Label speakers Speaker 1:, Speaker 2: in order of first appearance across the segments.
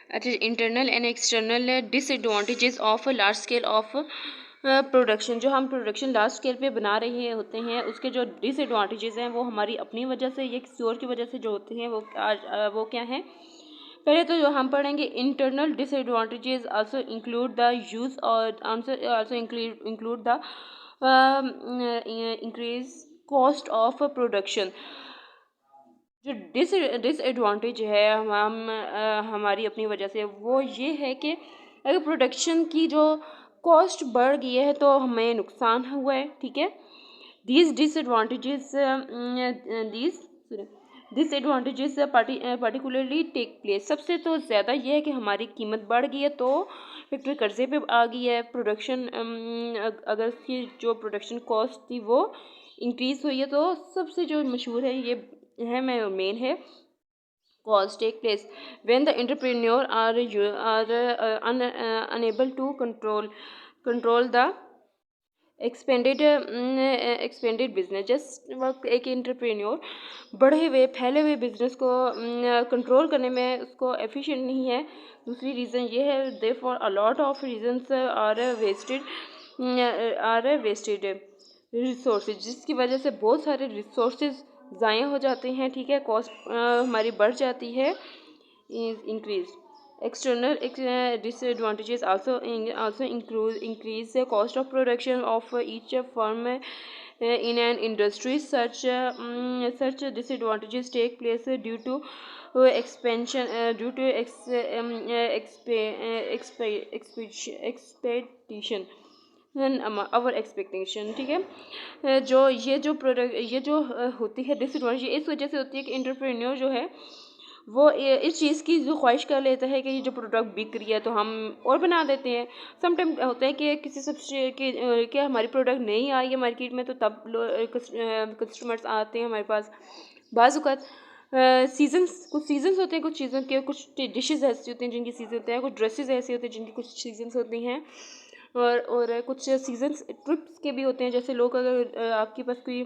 Speaker 1: अच्छा, internal and external disadvantages of large scale of production. जो हम प्रोडक्शन लार्ज स्केल पे बना रहे होते हैं उसके जो डिसएडवांटेजेस हैं वो हमारी अपनी वजह से या किसी और की वजह से जो होते हैं वो क्या हैं। पहले तो जो हम पढ़ेंगे internal disadvantages also include the use और answer also include the increase cost of production. जो डिसएडवांटेज है हमारी अपनी वजह से वो ये है कि अगर प्रोडक्शन की जो कॉस्ट बढ़ गई है तो हमें नुकसान हुआ है, ठीक है। These disadvantages these disadvantages particularly take place. सबसे तो ज़्यादा ये है कि हमारी कीमत बढ़ गई है तो फैक्ट्री कर्जे पे आ गई है। प्रोडक्शन अगर उसकी जो प्रोडक्शन कॉस्ट थी वो इंक्रीज हुई है तो सबसे जो मशहूर है ये है मेन है cause take place when the entrepreneur are unable to control the expanded business. Just वक्त एक एंटरप्रेन्योर बढ़े हुए फैले हुए बिजनेस को कंट्रोल करने में उसको एफिशिएंट नहीं है। दूसरी रीज़न ये है they for a lot of reasons are wasted resources, जिसकी वजह से बहुत सारे रिसोर्सेज ज़ाया हो जाते हैं, ठीक है। कॉस्ट हमारी बढ़ जाती है, increase. External disadvantages also increase the cost of production of each firm in an industry. Such disadvantages take place due to expansion due to expectation our expectation, ठीक है। जो प्रोडक्ट ये जो होती है डिसएडवांटेज इस वजह से होती है कि एंटरप्रेन्योर जो है वो इस चीज़ की जो ख्वाहिश कर लेता है कि ये जो प्रोडक्ट बिक रही है तो हम और बना देते हैं। समटाइम होता है कि किसी सबसे कि हमारी प्रोडक्ट नहीं आई है मार्केट में तो तब कस्टमर्स आते हैं हमारे पास। बाज़ सीजन्स कुछ सीजन्स होते हैं, कुछ चीज़ों के कुछ डिशेस ऐसी होती हैं जिनकी सीजन होते हैं, कुछ ड्रेसेस ऐसे होते हैं जिनकी कुछ सीजन्स होती हैं और कुछ सीजन्स ट्रिप्स के भी होते हैं। जैसे लोग अगर आपके पास कोई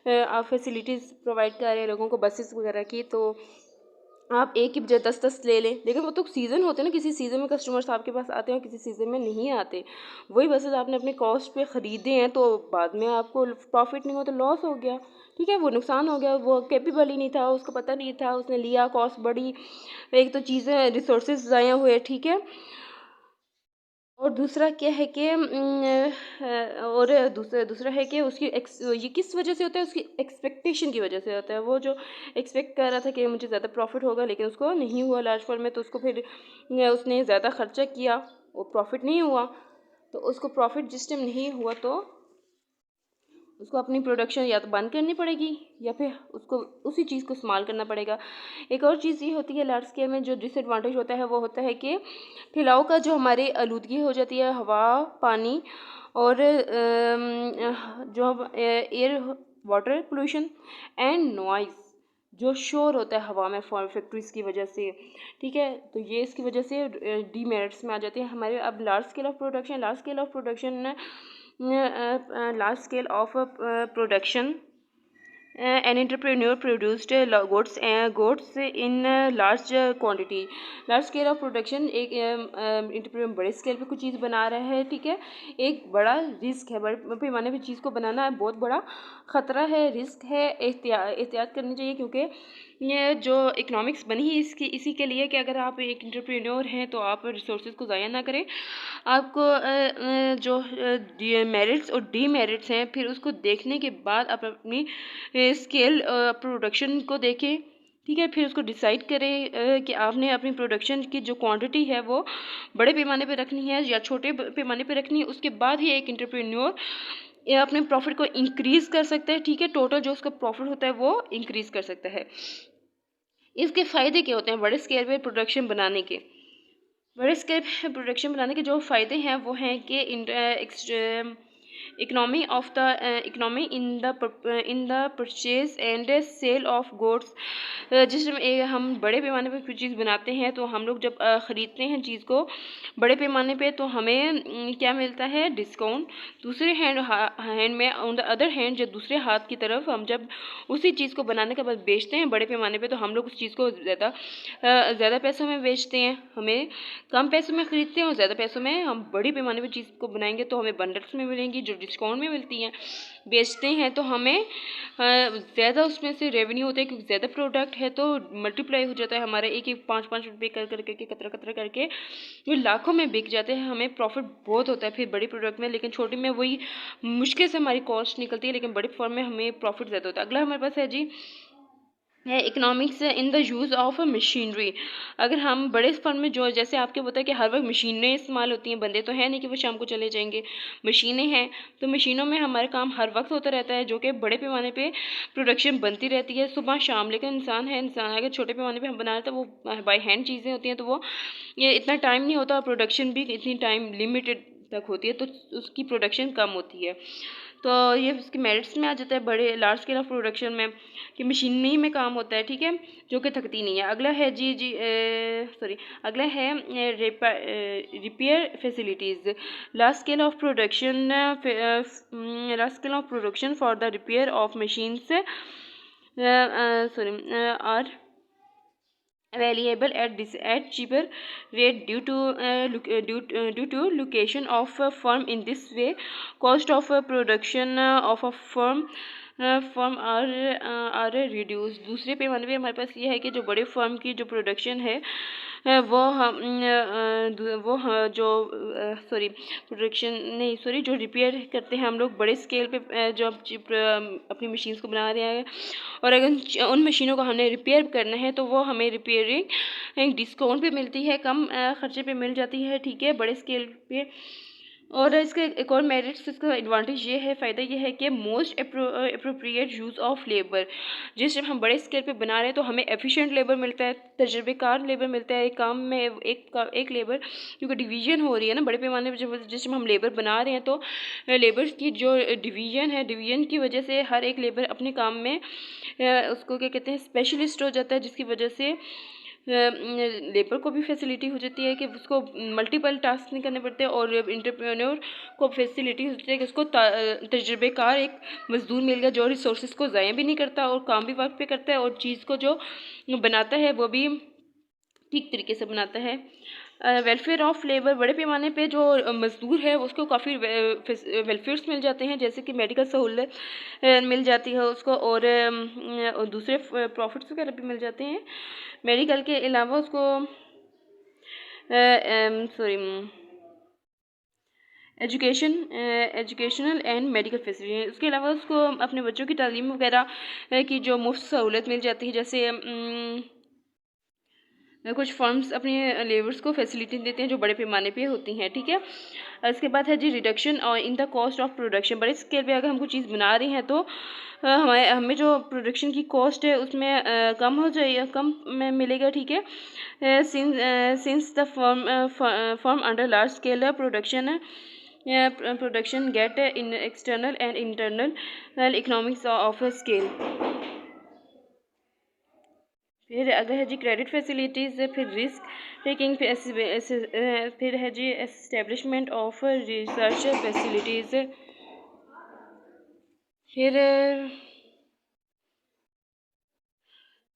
Speaker 1: आप फैसिलिटीज़ प्रोवाइड कर रहे हैं लोगों को बसेस वगैरह की तो आप एक की बजाय 10-10 ले लें, लेकिन वो तो सीज़न होते हैं ना, किसी सीज़न में कस्टमर्स आपके पास आते हैं और किसी सीज़न में नहीं आते। वही बसेस आपने अपने कॉस्ट पे ख़रीदे हैं तो बाद में आपको प्रॉफिट नहीं हुआ तो लॉस हो गया, ठीक है। वो नुकसान हो गया, वो कैपेबल ही नहीं था, उसको पता नहीं था, उसने लिया, कॉस्ट बढ़ी, एक तो चीज़ें रिसोर्सेज ज़ाया हुए, ठीक है। और दूसरा क्या है कि और दूसरा है कि उसकी ये किस वजह से होता है, उसकी एक्सपेक्टेशन की वजह से होता है। वो जो एक्सपेक्ट कर रहा था कि मुझे ज़्यादा प्रॉफिट होगा लेकिन उसको नहीं हुआ लार्ज फॉर्म में, तो उसको फिर उसने ज़्यादा खर्चा किया और प्रॉफिट नहीं हुआ। तो उसको प्रॉफिट जिस टाइम नहीं हुआ तो उसको अपनी प्रोडक्शन या तो बंद करनी पड़ेगी या फिर उसको उसी चीज़ को इस्तेमाल करना पड़ेगा। एक और चीज़ ये होती है लार्ज स्केल में जो डिसएडवांटेज होता है वो होता है कि फैलाव का जो हमारे आलूदगी हो जाती है, हवा, पानी और जो air water pollution and noise, जो शोर होता है हवा में फैक्ट्रीज़ की वजह से, ठीक है। तो ये इसकी वजह से डीमेरिट्स में आ जाती है हमारे। अब large scale of production large scale of production, an entrepreneur produced goods in large quantity। Large scale of production एक एंटरप्रेन्योर बड़े स्केल पे कुछ चीज़ बना रहा है, ठीक है। एक बड़ा रिस्क है, बड़े पैमाने पे चीज़ को बनाना बहुत बड़ा ख़तरा है, रिस्क है, एहतियात करनी चाहिए। क्योंकि ये जो इकोनॉमिक्स बनी है इसी के लिए कि अगर आप एक एंटरप्रेन्योर हैं तो आप रिसोर्सेज को ज़ाया ना करें। आपको जो मेरिट्स और डीमेरिट्स हैं फिर उसको देखने के बाद आप अपनी स्केल प्रोडक्शन को देखें, ठीक है। फिर उसको डिसाइड करें कि आपने अपनी प्रोडक्शन की जो क्वांटिटी है वो बड़े पैमाने पे रखनी है या छोटे पैमाने पे रखनी है। उसके बाद ही एक एंटरप्रेन्योर अपने प्रॉफिट को इंक्रीज़ कर सकता है, ठीक है। टोटल जो उसका प्रॉफिट होता है वो इंक्रीज़ कर सकता है। इसके फ़ायदे क्या होते हैं बड़े स्केल पे प्रोडक्शन बनाने के? बड़े स्केल पे प्रोडक्शन बनाने के जो फ़ायदे हैं वो हैं कि economy in the purchase and sale of goods. जिस हम बड़े पैमाने पर कोई चीज़ बनाते हैं तो हम लोग जब ख़रीदते हैं चीज़ को बड़े पैमाने पे तो हमें क्या मिलता है, डिस्काउंट। दूसरे हैंड में ऑन द अदर हैंड, जब दूसरे हाथ की तरफ हम जब उसी चीज़ को बनाने के बाद बेचते हैं बड़े पैमाने पे तो हम लोग उस चीज़ को ज़्यादा पैसों में बेचते हैं, हमें कम पैसों में ख़रीदते हैं और ज़्यादा पैसों में हम बड़ी पैमाने पे चीज़ को बनाएंगे तो हमें बंडल्स में मिलेंगी जो डिस्काउंट में मिलती हैं। बेचते हैं तो हमें ज़्यादा उसमें से रेवेन्यू होता है क्योंकि ज़्यादा प्रोडक्ट है तो मल्टीप्लाई हो जाता है हमारा, एक एक 5-5 रुपये कर करके कतरा कतरा करके ये लाखों में बिक जाते हैं, हमें प्रॉफिट बहुत होता है फिर बड़ी प्रोडक्ट में। लेकिन छोटी में वही मुश्किल से हमारी कॉस्ट निकलती है, लेकिन बड़ी फॉर्म में हमें प्रॉफिट ज़्यादा होता है। अगला हमारे पास है जी है economics in the use of machinery. अगर हम बड़े फर्म में जो जैसे आपके पता है कि हर वक्त मशीनें इस्तेमाल होती हैं, बंदे तो है नहीं कि वो शाम को चले जाएंगे, मशीनें हैं तो मशीनों में हमारा काम हर वक्त होता रहता है जो कि बड़े पैमाने पे प्रोडक्शन बनती रहती है सुबह शाम। लेकिन इंसान अगर छोटे पैमाने पे हम बना रहे तो वो बाय हैंड चीज़ें होती हैं तो वो ये इतना टाइम नहीं होता और प्रोडक्शन भी इतनी टाइम लिमिटेड तक होती है तो उसकी प्रोडक्शन कम होती है। तो ये उसके मेरिट्स में आ जाता है बड़े लार्ज स्केल ऑफ प्रोडक्शन में कि मशीनरी में काम होता है, ठीक है, जो कि थकती नहीं है। अगला है अगला है repair facilities. Large scale of production for the repair of machines are available at cheaper rate due to location of a firm. In this way cost of production of a firm are reduced। दूसरे पैमाने पे हमारे पास ये है कि जो बड़े firm की जो प्रोडक्शन है जो रिपेयर करते हैं हम लोग बड़े स्केल पे जो अपनी मशीन्स को बना रहे हैं और अगर उन मशीनों को हमने रिपेयर करना है तो वो हमें रिपेयरिंग डिस्काउंट पे मिलती है, कम खर्चे पे मिल जाती है, ठीक है, बड़े स्केल पे। और इसके एक और मेरिट्स, इसका एडवांटेज ये है, फ़ायदा ये है कि most appropriate use of labour. जब हम बड़े स्केल पे बना रहे हैं तो हमें एफिशिएंट लेबर मिलता है, तजर्बेकार लेबर मिलता है काम में, एक लेबर क्योंकि डिवीज़न हो रही है ना बड़े पैमाने पर। जिसमें हम लेबर बना रहे हैं तो लेबर की जो डिवीज़न की वजह से हर एक लेबर अपने काम में उसको क्या कहते हैं स्पेशलिस्ट हो जाता है, जिसकी वजह से लेबर को भी फैसिलिटी हो जाती है कि उसको मल्टीपल टास्क नहीं करने पड़ते और एंटरप्रेन्योर को फैसिलिटी होती है कि उसको तजर्बेकार एक मजदूर मिल गया जो रिसोर्सेज को ज़ाया भी नहीं करता और काम भी वक्त पे करता है और चीज़ को जो बनाता है वो भी ठीक तरीके से बनाता है। वेलफेयर ऑफ लेबर, बड़े पैमाने पे जो मज़दूर है उसको काफ़ी वेलफेयर्स मिल जाते हैं, जैसे कि मेडिकल सहूलत मिल जाती है उसको और दूसरे प्रॉफिट्स वगैरह भी मिल जाते हैं मेडिकल के अलावा उसको एजुकेशनल एंड मेडिकल फैसिलिटी। उसके अलावा उसको अपने बच्चों की तालीम वगैरह की जो मुफ्त सहूलत मिल जाती है, जैसे कुछ फर्म्स अपने लेबर्स को फैसिलिटी देते हैं जो बड़े पैमाने पे होती हैं, ठीक है। इसके बाद है जी reduction in the cost of production. बड़े स्केल पे अगर हम कोई चीज़ बना रहे हैं तो हमें जो प्रोडक्शन की कॉस्ट है उसमें कम हो जाए, कम में मिलेगा, ठीक है। Since the firm under large scale production get in external and internal economics of scale. फिर अगर है जी क्रेडिट फैसिलिटीज़, फिर रिस्क टेकिंग, फिर है जी एस्टेब्लिशमेंट ऑफ रिसर्च फैसिलिटीज़, फिर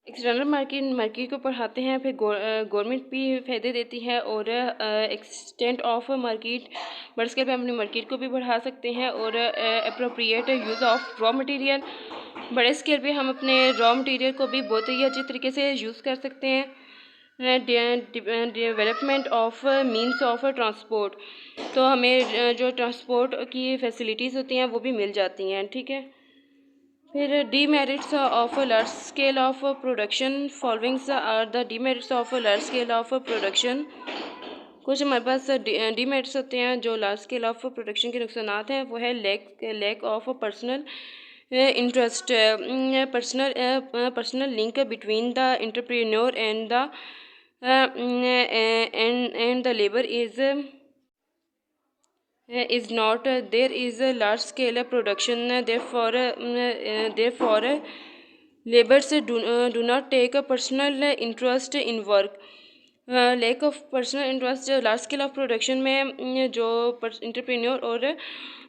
Speaker 1: एक्सटर्नल मार्केट को बढ़ाते हैं, फिर गवर्नमेंट भी फ़ायदे देती है और एक्सटेंट ऑफ मार्केट, बड़े स्केल पे अपनी मार्केट को भी बढ़ा सकते हैं और appropriate use of raw material, बड़े स्केल पे हम अपने रॉ मटेरियल को भी बहुत ही अच्छी तरीके से यूज़ कर सकते हैं। Development of means of transport, तो हमें जो ट्रांसपोर्ट की फैसिलिटीज़ होती हैं वो भी मिल जाती हैं, ठीक है। फिर demerits of large scale of production, followings are the demerits of large scale of production. कुछ हमारे पास डीमेरिट्स होते हैं जो लार्ज स्केल ऑफ प्रोडक्शन के नुकसानात हैं, वो है lack of personal interest, personal link between the entrepreneur and the labour is is not there is a large scale production, therefore laborers do not take a personal interest in work. Lack of personal interest large scale of production में जो entrepreneur और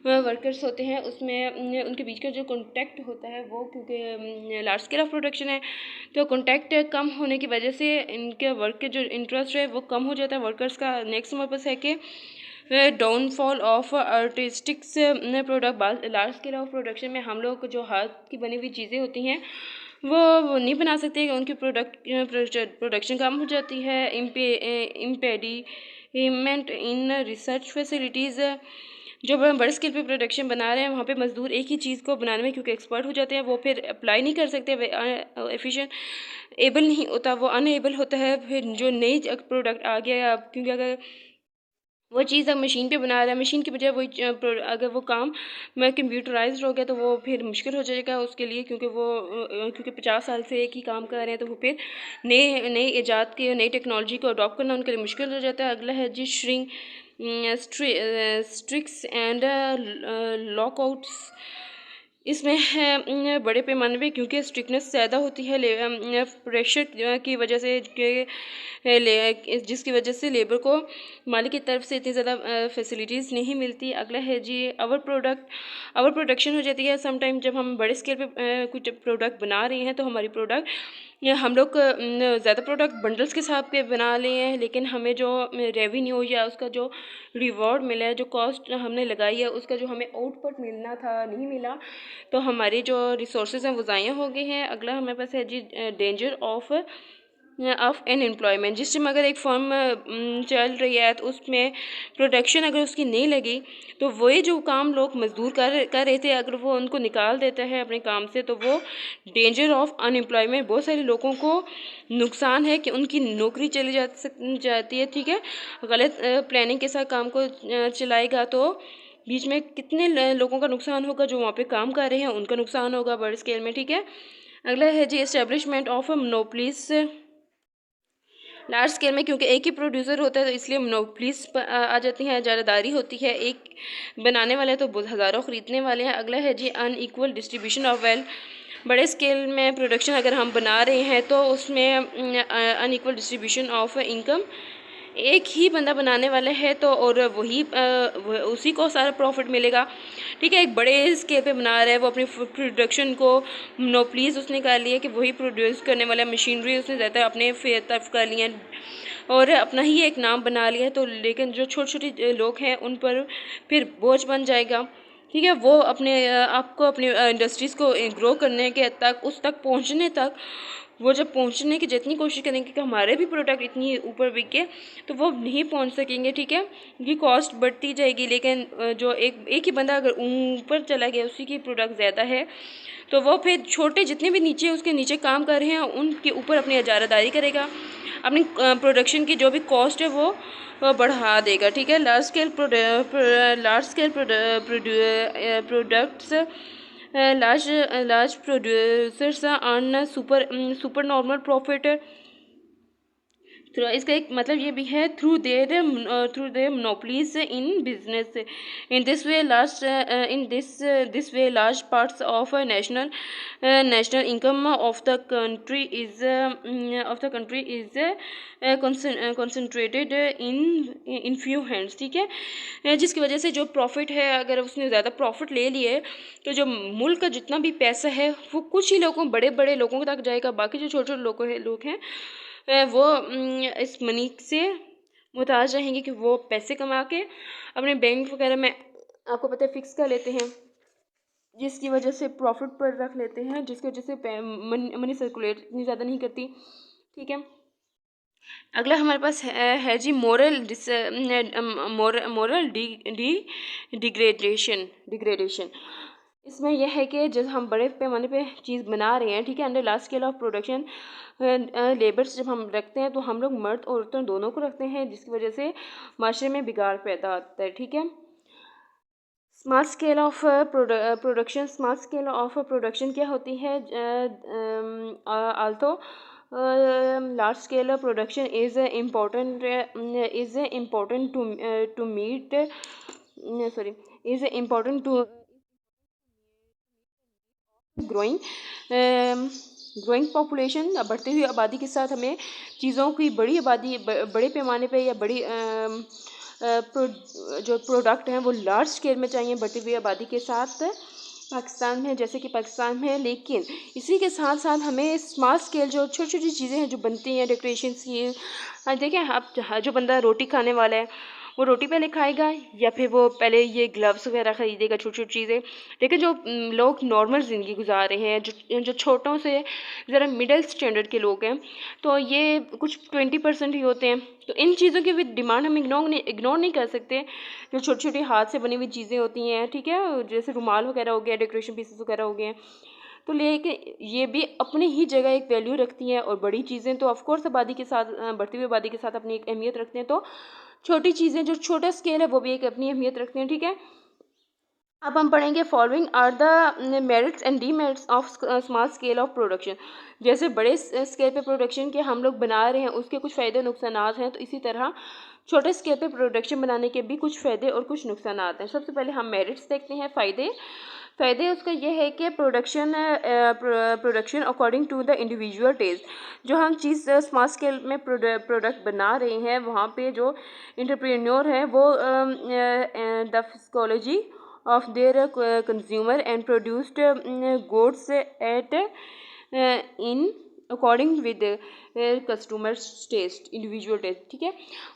Speaker 1: workers होते हैं उसमें उनके बीच का जो contact होता है वो, क्योंकि लार्ज स्केल ऑफ प्रोडक्शन है तो कॉन्टैक्ट कम होने की वजह से इनके वर्क के जो इंटरेस्ट है वो कम हो जाता है वर्कर्स का। नेक्स्ट पर्पस है कि downfall of artistics product. Large scale of production में हम लोग जो हाथ की बनी हुई चीज़ें होती हैं वो नहीं बना सकते, उनकी प्रोडक्शन कम हो जाती है। Impediment in research facilities. जब हम बड़े स्केल पे प्रोडक्शन बना रहे हैं वहाँ पे मज़दूर एक ही चीज़ को बनाने में क्योंकि एक्सपर्ट हो जाते हैं वो फिर अप्लाई नहीं कर सकते, एफिशिएंट एबल नहीं होता, वो अनएबल होता है। फिर जो नई प्रोडक्ट आ गया क्योंकि अगर वो चीज़ अब मशीन पे बना रहा है, मशीन की बजाय वही अगर वो काम में कंप्यूटराइज्ड हो गया तो वो फिर मुश्किल हो जाएगा उसके लिए, क्योंकि 50 साल से एक ही काम कर रहे हैं तो वो फिर नई ईजाद की नई टेक्नोलॉजी को अडॉप्ट करना उनके लिए मुश्किल हो जाता है। अगला है जी श्रिंग स्ट्रिक्स एंड लॉकआउट्स। इसमें है बड़े पैमाने पे क्योंकि स्ट्रिक्टनेस ज़्यादा होती है प्रेशर की वजह से जिसकी वजह से लेबर को मालिक की तरफ से इतनी ज़्यादा फैसिलिटीज़ नहीं मिलती। अगला है जी आवर प्रोडक्शन हो जाती है समटाइम जब हम बड़े स्केल पे कुछ प्रोडक्ट बना रहे हैं तो हमारी प्रोडक्ट हम लोग ज़्यादा प्रोडक्ट बंडल्स के हिसाब के बना लिए हैं, लेकिन हमें जो रेवेन्यू या उसका जो रिवॉर्ड मिला है, जो कॉस्ट हमने लगाई है उसका जो हमें आउटपुट मिलना था नहीं मिला, तो हमारी जो रिसोर्सेज हैं वो ज़ाया हो गए हैं। अगला हमारे पास है जी डेंजर ऑफ एन एम्प्लॉयमेंट। जिस टाइम अगर एक फर्म चल रही है तो उसमें प्रोडक्शन अगर उसकी नहीं लगी तो वही जो काम लोग मजदूर कर रहे थे अगर वो उनको निकाल देता है अपने काम से तो वो डेंजर ऑफ अनएम्प्लॉयमेंट, बहुत सारे लोगों को नुकसान है कि उनकी नौकरी चली जाती है। ठीक है, गलत प्लानिंग के साथ काम को चलाएगा तो बीच में कितने लोगों का नुकसान होगा, जो वहाँ पे काम कर रहे हैं उनका नुकसान होगा बड़े स्केल में। ठीक है, अगला है जी establishment of monopolies. Large scale में क्योंकि एक ही प्रोड्यूसर होता है तो इसलिए मोनोपोलीज आ जाती हैं, ज़्यादादारी होती है, एक बनाने वाले तो हज़ारों ख़रीदने वाले हैं। अगला है जी अनइक्वल डिस्ट्रीब्यूशन ऑफ वेल्थ। बड़े स्केल में प्रोडक्शन अगर हम बना रहे हैं तो उसमें अनइक्वल डिस्ट्रीब्यूशन ऑफ इनकम, एक ही बंदा बनाने वाला है तो और उसी को सारा प्रॉफिट मिलेगा। ठीक है, एक बड़े स्केल पे बना रहा है वो अपनी प्रोडक्शन को मोनोपोलीज उसने कर लिया कि वही प्रोड्यूस करने वाला मशीनरी उसने ज़्यादा अपने तरफ कर लिया और अपना ही एक नाम बना लिया, तो लेकिन जो छोटे छोटे लोग हैं उन पर फिर बोझ बन जाएगा। ठीक है, वो अपने आपको अपनी इंडस्ट्रीज़ को ग्रो करने के तक उस तक पहुंचने तक वो जब पहुंचने की जितनी कोशिश करेंगे कि हमारे भी प्रोडक्ट इतनी ऊपर बिके तो वो नहीं पहुंच सकेंगे। ठीक है, उनकी कॉस्ट बढ़ती जाएगी, लेकिन जो एक ही बंदा अगर ऊपर चला गया उसी की प्रोडक्ट ज़्यादा है तो वो फिर छोटे जितने भी नीचे उसके नीचे काम कर रहे हैं उनके ऊपर अपनी इजारादारी करेगा, अपनी प्रोडक्शन की जो भी कॉस्ट है वो बढ़ा देगा। ठीक है, large scale products large producers earn super normal profit। इसका एक मतलब ये भी है through their monopolies in business. In this way large parts of national income of the country is concentrated in few hands। ठीक है, जिसकी वजह से जो प्रॉफिट है अगर उसने ज़्यादा प्रॉफिट ले लिए तो जो मुल्क का जितना भी पैसा है वो कुछ ही लोगों बड़े बड़े लोगों तक जाएगा, बाकी जो छोटे छोटे लोग हैं वो इस मनी से मुहताज रहेंगे कि वो पैसे कमा के अपने बैंक वगैरह में आपको पता है फिक्स कर लेते हैं, जिसकी वजह से प्रॉफिट पर रख लेते हैं, जिसकी वजह से मनी सर्कुलेट इतनी ज़्यादा नहीं करती। ठीक है, अगला हमारे पास है जी मोरल डिग्रेडेशन। इसमें यह है कि जब हम बड़े पैमाने पे चीज़ बना रहे हैं, ठीक है, under large scale of production labours जब हम रखते हैं तो हम लोग मर्द औरतों दोनों को रखते हैं, जिसकी वजह से माशरे में बिगाड़ पैदा होता है। ठीक है, स्मॉल स्केल ऑफ प्रोडक्शन क्या होती है? Also large scale production is important to meet is important to growing growing population. बढ़ती हुई आबादी के साथ हमें चीज़ों की बड़ी आबादी बड़े पैमाने पे या बड़ी जो प्रोडक्ट हैं वो लार्ज स्केल में चाहिए बढ़ती हुई आबादी के साथ पाकिस्तान में, जैसे कि पाकिस्तान में। लेकिन इसी के साथ साथ हमें स्मॉल स्केल जो छोटी छोटी चीज़ें हैं जो बनती हैं डेकोरेशंस की, देखें आप जो बंदा रोटी खाने वाला है वो रोटी पहले खाएगा या फिर वो पहले ये ग्लव्स वगैरह ख़रीदेगा, छोटी छोटी चीज़ें। लेकिन जो लोग नॉर्मल ज़िंदगी गुजार रहे हैं, जो छोटों से ज़रा मिडिल स्टैंडर्ड के लोग हैं, तो ये कुछ 20% ही होते हैं। तो इन चीज़ों की भी डिमांड हम इग्नोर नहीं कर सकते। जो छोटी छोटी हाथ से बनी हुई चीज़ें होती हैं, ठीक है, जैसे रुमाल वगैरह हो गया, डेकोरेशन पीसेस वगैरह हो गए, तो लेकिन ये भी अपनी ही जगह एक वैल्यू रखती हैं। और बड़ी चीज़ें तो ऑफकोर्स आबादी के साथ, बढ़ती हुई आबादी के साथ अपनी एक अहमियत रखते हैं। तो छोटी चीज़ें जो छोटा स्केल है वो भी एक अपनी अहमियत रखते हैं, ठीक है। अब हम पढ़ेंगे following are the merits and demerits of small scale of production. जैसे बड़े स्केल पे प्रोडक्शन के हम लोग बना रहे हैं उसके कुछ फ़ायदे नुकसान हैं, तो इसी तरह छोटे स्केल पे प्रोडक्शन बनाने के भी कुछ फ़ायदे और कुछ नुकसान हैं। सबसे पहले हम मेरिट्स देखते हैं, फ़ायदे उसका ये है कि production according to the individual taste. जो हम चीज़ स्मॉल स्केल में प्रोडक्ट बना रहे हैं वहाँ पे जो एंटरप्रेन्योर है वो the psychology of their consumer and produced goods at in according with customers taste, individual taste, ठीक है।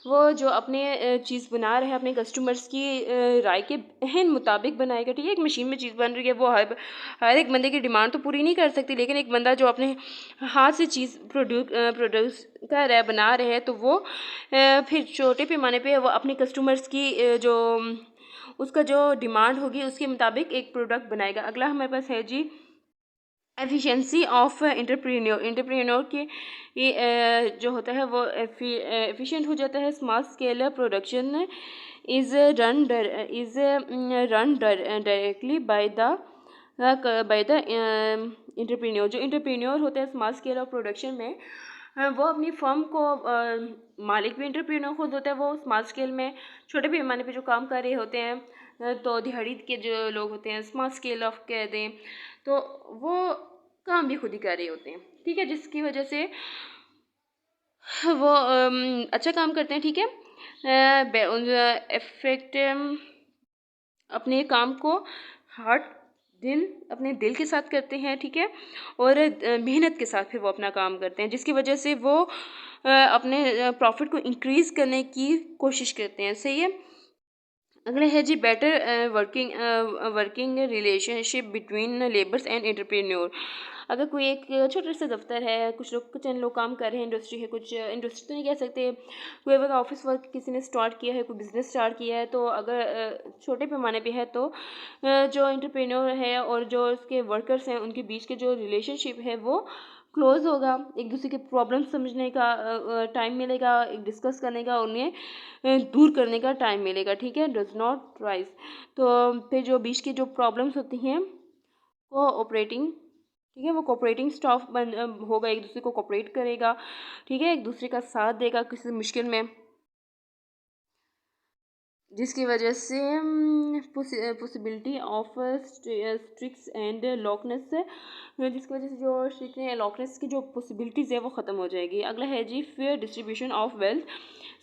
Speaker 1: वो जो अपने चीज़ बना रहे हैं अपने कस्टमर्स की राय के अहम मुताबिक बनाएगा, ठीक है। एक मशीन में चीज़ बन रही है, वो हर एक बंदे की डिमांड तो पूरी नहीं कर सकती, लेकिन एक बंदा जो अपने हाथ से चीज़ प्रोड्यूस कर रहा है, बना रहे हैं, तो वो फिर छोटे पैमाने पे वो अपने कस्टमर्स की जो उसका जो डिमांड होगी उसके मुताबिक एक प्रोडक्ट बनाएगा। अगला हमारे पास है जी एफिशिएंसी ऑफ एंटरप्रेन्योर के जो होता है वो एफिशिएंट हो जाता है। Small scale production is run directly by the entrepreneur. जो एंटरप्रेन्योर होता है स्मॉल स्केल ऑफ प्रोडक्शन में, वो अपनी फर्म को मालिक भी एंटरप्रेन्योर खुद होता है। वो स्मॉल स्केल में छोटे पैमाने पे जो काम कर रहे होते हैं, तो दिहाड़ी के जो लोग होते हैं स्मॉल स्केल ऑफ कह दें, तो वो काम भी खुद ही कर रहे होते हैं, ठीक है, जिसकी वजह से वो अच्छा काम करते हैं, ठीक है। इफेक्ट अपने काम को अपने दिल के साथ करते हैं, ठीक है, और मेहनत के साथ फिर वो अपना काम करते हैं, जिसकी वजह से वो अपने प्रॉफिट को इंक्रीज़ करने की कोशिश करते हैं, सही है। अगले है जी better working relationship between labours and entrepreneur. अगर कोई एक छोटा सा दफ्तर है, कुछ चंद लोग काम कर रहे हैं, इंडस्ट्री है, कुछ इंडस्ट्री तो नहीं कह सकते, कोई अगर ऑफिस वर्क किसी ने स्टार्ट किया है, कोई बिज़नेस स्टार्ट किया है, तो अगर छोटे पैमाने पे है तो जो एंटरप्रेन्योर है और जो उसके वर्कर्स हैं उनके बीच के जो रिलेशनशिप है वो क्लोज होगा। एक दूसरे के प्रॉब्लम समझने का टाइम मिलेगा, एक डिस्कस करने का, उन्हें दूर करने का टाइम मिलेगा, ठीक है। Does not rise. तो फिर जो बीच की जो प्रॉब्लम्स होती हैं कोऑपरेटिंग, ठीक है, वो कोऑपरेटिंग स्टाफ होगा, एक दूसरे को कोऑपरेट करेगा, ठीक है, एक दूसरे का साथ देगा किसी मुश्किल में, जिसकी वजह से पॉसिबिलिटी ऑफ स्ट्रिक्स एंड लॉकनेस, जिसकी वजह से जो स्ट्रिक्स एंड लॉकनेस की जो पॉसिबिलिटीज़ है वो ख़त्म हो जाएगी। अगला है जी fair distribution of wealth.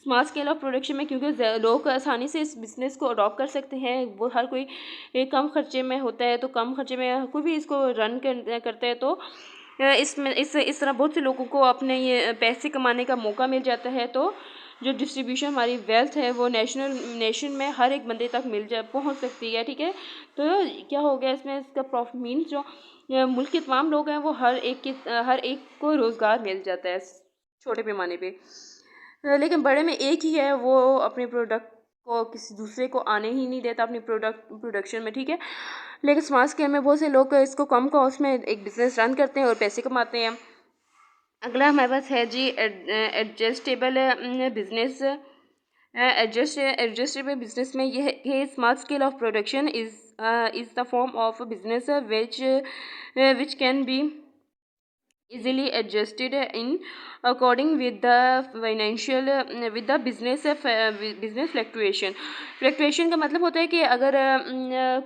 Speaker 1: Small scale of production में क्योंकि लोग आसानी से इस बिज़नेस को अडॉप्ट कर सकते हैं, वो हर कोई एक कम खर्चे में होता है, तो कम खर्चे में कोई भी इसको रन करता है, तो इसमें इस तरह बहुत से लोगों को अपने ये पैसे कमाने का मौका मिल जाता है। तो जो डिस्ट्रीब्यूशन हमारी वेल्थ है वो नेशन में हर एक बंदे तक पहुंच सकती है, ठीक है। तो क्या हो गया इसमें, इसका प्रॉफिट मीन्स जो मुल्क के तमाम लोग हैं वो हर एक को रोज़गार मिल जाता है छोटे पैमाने पे। लेकिन बड़े में एक ही है, वो अपने प्रोडक्ट को किसी दूसरे को आने ही नहीं देता अपनी प्रोडक्शन में, ठीक है। लेकिन स्मॉल स्केल में बहुत से लोग इसको कम कॉस्ट में एक बिज़नेस रन करते हैं और पैसे कमाते हैं। अगला हमारे पास है जी एडजस्टेबल बिजनेस। एडजस्टेबल बिजनेस में यह है small scale of production is the form of business which can be easily adjusted in according with the financial with the business business fluctuation का मतलब होता है कि अगर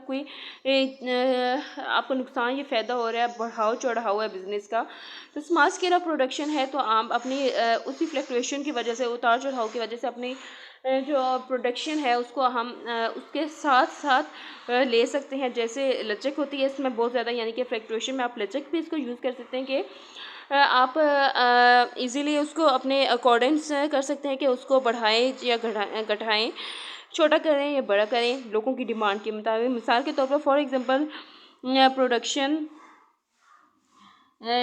Speaker 1: कोई आपको नुकसान या फ़ायदा हो रहा है, बढ़ाव चढ़ाव है बिज़नेस का, तो स्मॉल स्केल ऑफ प्रोडक्शन है तो आप अपनी उसी फ्लक्चुएशन की वजह से, उतार चढ़ाव की वजह से अपनी जो प्रोडक्शन है उसको हम उसके साथ साथ ले सकते हैं। जैसे लचक होती है इसमें बहुत ज़्यादा, यानी कि फ्लक्चुएशन में आप लचक भी इसको यूज़ कर सकते हैं कि आप इजीली उसको अपने अकॉर्डिंग्स कर सकते हैं कि उसको बढ़ाएं या घटाएं, छोटा करें या बड़ा करें लोगों की डिमांड के मुताबिक। मिसाल के तौर पर for example production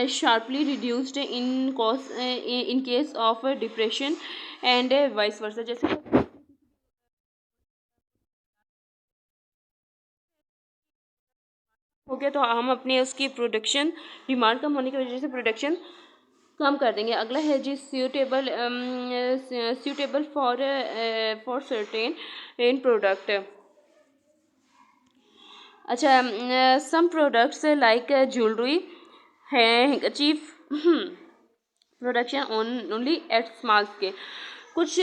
Speaker 1: sharply reduced in cause in case of depression and vice versa। जैसे हो गया तो हम अपने उसकी प्रोडक्शन, डिमांड कम होने की वजह से प्रोडक्शन कम कर देंगे। अगला है जी suitable for certain in product. अच्छा, some products like jewellery handkerchief production only at small scale. कुछ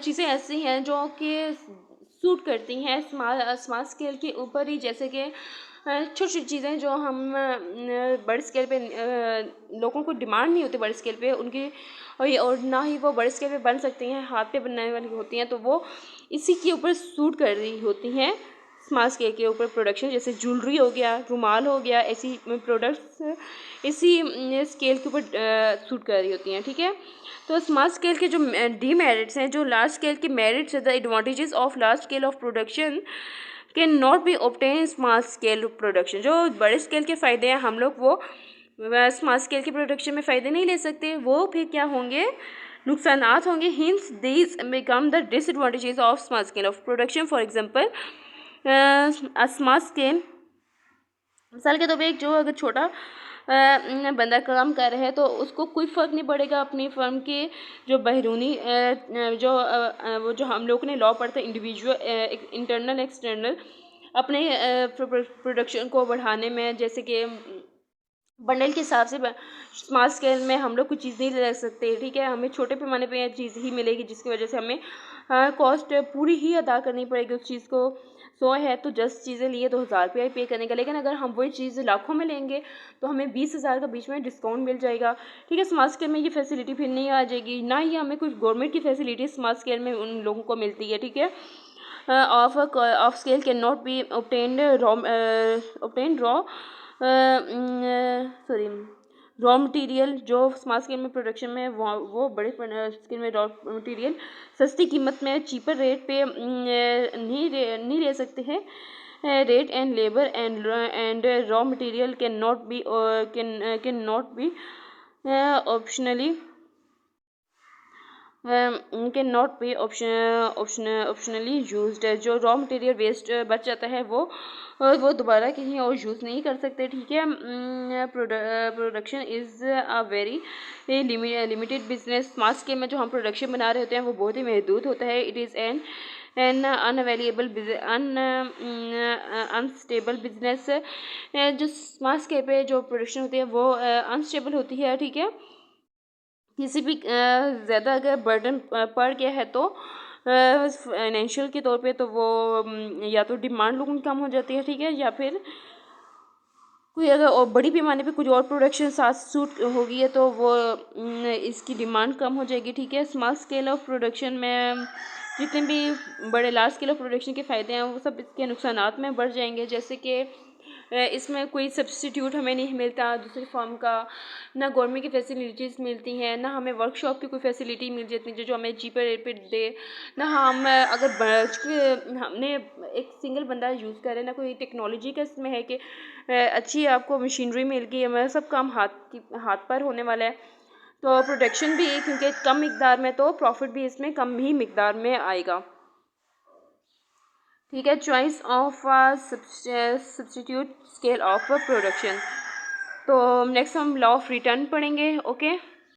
Speaker 1: चीज़ें ऐसी हैं जो कि सूट करती हैं स्मॉल स्केल के ऊपर ही, जैसे कि छोटी छोटी चीज़ें जो हम बड़े स्केल पे लोगों को डिमांड नहीं होती बड़े स्केल पे उनकी, और ना ही वो बड़े स्केल पे बन सकती हैं, हाथ पे बनने वाली होती हैं, तो वो इसी के ऊपर सूट कर रही होती हैं स्मॉल स्केल के ऊपर प्रोडक्शन। जैसे ज्वेलरी हो गया, रुमाल हो गया, ऐसी प्रोडक्ट्स इसी स्केल के ऊपर सूट कर रही होती हैं। ठीक है, तो स्मॉल स्केल के जो डीमेरिट्स हैं, जो लार्ज स्केल के मेरिट्स है, the advantages of large scale of production can not be obtain small scale production. जो बड़े स्केल के फ़ायदे हैं हम लोग वो स्मॉल स्केल के प्रोडक्शन में फ़ायदे नहीं ले सकते, वो फिर क्या होंगे, नुकसानात होंगे। Hints these become the disadvantages of small scale of production. For example small scale, मिसाल के तौर पर जो अगर छोटा बंदा काम कर रहा है तो उसको कोई फ़र्क नहीं पड़ेगा अपनी फर्म के जो बैरूनी वो जो हम लोग ने लॉ पढ़ते हैं इंडिविजुअल इंटरनल एक्सटर्नल, अपने प्रोडक्शन को बढ़ाने में, जैसे कि बंडल के हिसाब से स्मॉल स्केल में हम लोग कुछ चीज़ नहीं ले सकते। ठीक है, हमें छोटे पैमाने पे चीज़ ही मिलेगी, जिसकी वजह से हमें कॉस्ट पूरी ही अदा करनी पड़ेगी उस चीज़ को। 100 है तो 10 चीज़ें लिए तो 1000 रुपया ही पे करने का, लेकिन अगर हम वही चीज़ लाखों में लेंगे तो हमें 20,000 का बीच में डिस्काउंट मिल जाएगा। ठीक है, स्मॉल स्केल में ये फैसिलिटी फिर नहीं आ जाएगी, ना ही हमें कुछ गवर्नमेंट की फैसिलिटी स्मॉल स्केल में उन लोगों को मिलती है। ठीक है, of scale can not be obtained raw material. जो स्मॉल स्केल में प्रोडक्शन में वो बड़े स्केल में रॉ मटेरियल सस्ती कीमत में चीपर रेट पे नहीं ले सकते हैं। Rate and labour and raw material can not be optionally can not be optionally used. जो रॉ मटेरियल वेस्ट बच जाता है वो दोबारा कहीं और यूज़ नहीं कर सकते। ठीक है, production is a very limited business. Small scale में जो हम प्रोडक्शन बना रहे होते हैं वो बहुत ही महदूद होता है। It is an unavailable unstable business. जो स्मॉल स्केल पे जो प्रोडक्शन होती है वो अनस्टेबल होती है। ठीक है, किसी भी ज़्यादा अगर बर्डन पड़ गया है तो फाइनेंशियल के तौर पे तो वो या तो डिमांड लोगों की कम हो जाती है। ठीक है, या फिर कोई अगर और बड़ी पैमाने पे कुछ और प्रोडक्शन साथ सूट होगी है तो वो इसकी डिमांड कम हो जाएगी। ठीक है, स्मॉल स्केल ऑफ प्रोडक्शन में जितने भी बड़े लार्ज स्केल ऑफ प्रोडक्शन के फ़ायदे हैं वो सब इसके नुकसानात में बढ़ जाएंगे। जैसे कि इसमें कोई सब्स्टिट्यूट हमें नहीं मिलता दूसरी फॉर्म का, ना गवर्नमेंट की फैसिलिटीज़ मिलती हैं, ना हमें वर्कशॉप की कोई फैसिलिटी मिल जाती है जो हमें चीपर रेट पे दे, ना हम अगर हमने एक सिंगल बंदा यूज़ करे, ना कोई टेक्नोलॉजी का इसमें है कि अच्छी आपको मशीनरी मिल गई, हमारा सब काम हाथ पर होने वाला है। तो प्रोडक्शन भी क्योंकि कम मिकदार में तो प्रॉफिट भी इसमें कम ही मिकदार में आएगा। ठीक है, choice of substitute scale of production. तो नेक्स्ट हम लॉ ऑफ रिटर्न पढ़ेंगे। ओके।